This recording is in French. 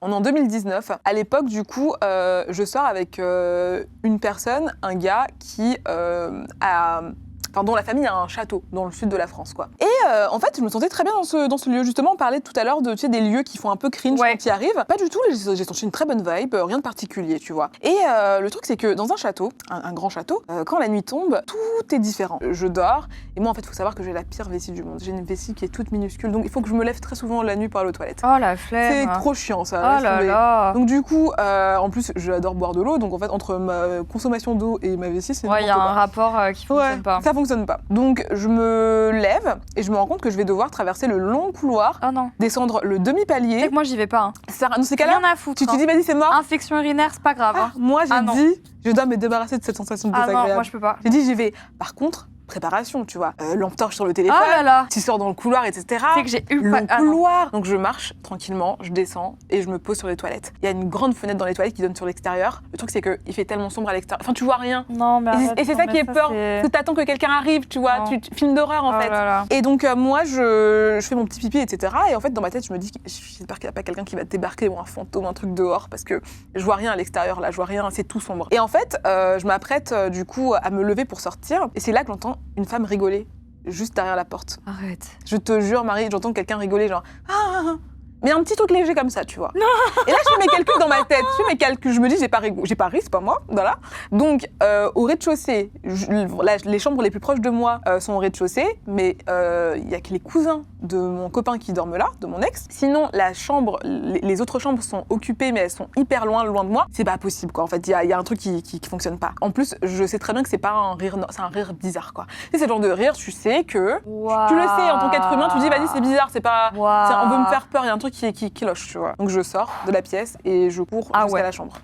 On est en 2019. À l'époque, du coup, je sors avec une personne, un gars qui dont la famille a un château dans le sud de la France, quoi. Et en fait, je me sentais très bien dans ce lieu. Justement, on parlait tout à l'heure des lieux qui font un peu cringe quand tu y arrives. Pas du tout, j'ai senti une très bonne vibe, rien de particulier, tu vois. Et le truc, c'est que dans un château, un grand château, quand la nuit tombe, tout est différent. Je dors, et moi, en fait, il faut savoir que j'ai la pire vessie du monde. J'ai une vessie qui est toute minuscule, donc il faut que je me lève très souvent la nuit pour aller aux toilettes. Oh, la flemme. C'est trop chiant, ça. Oh là là. Donc du coup, en plus, j'adore boire de l'eau, donc en fait, entre ma consommation d'eau et ma vessie, c'est il y a un rapport qui fonctionne pas. Ça fonctionne pas. Donc je me lève et je me rends compte que je vais devoir traverser le long couloir, descendre le demi-palier. C'est que moi j'y vais pas. Dans ces cas-là, rien à foutre. Tu te dis vas-y c'est mort. Infection urinaire, c'est pas grave. Moi j'ai dit je dois me débarrasser de cette sensation désagréable. Non, moi je peux pas. J'ai dit j'y vais. Par contre, préparation, tu vois. Lampe torche sur le téléphone, tu sors dans le couloir, etc. C'est que j'ai eu le couloir. Donc je marche tranquillement, je descends et je me pose sur les toilettes. Il y a une grande fenêtre dans les toilettes qui donne sur l'extérieur. Le truc c'est qu'il fait tellement sombre à l'extérieur. Enfin tu vois rien. Non, mais et c'est ça qui est peur. Que t'attends que quelqu'un arrive, tu vois. Film d'horreur en fait. Là. Et donc moi je fais mon petit pipi, etc. Et en fait dans ma tête je me dis j'espère qu'il n'y a pas quelqu'un qui va débarquer ou un fantôme, un truc dehors parce que je vois rien à l'extérieur là, je vois rien, c'est tout sombre. Et en fait je m'apprête du coup à me lever pour sortir et c'est là que j'entends une femme rigoler. Juste derrière la porte. Arrête. Je te jure, Marie, j'entends quelqu'un rigoler, genre mais un petit truc léger comme ça, tu vois. Non. Et là, je fais mes calculs dans ma tête. Je fais mes calculs. Je me dis, j'ai pas ri, c'est pas moi, voilà. Donc, au rez-de-chaussée, les chambres les plus proches de moi sont au rez-de-chaussée, mais il y a que les cousins de mon copain qui dorment là, de mon ex. Sinon, la chambre, les autres chambres sont occupées, mais elles sont hyper loin de moi. C'est pas possible, quoi. En fait, il y a un truc qui fonctionne pas. En plus, je sais très bien que c'est pas un rire, c'est un rire bizarre, quoi. C'est ce genre de rire, tu sais que tu le sais en tant qu'être humain, tu dis, vas-y, c'est bizarre, c'est pas, on veut me faire peur, il y a un truc qui cloche, tu vois. Donc je sors de la pièce et je cours jusqu'à la chambre.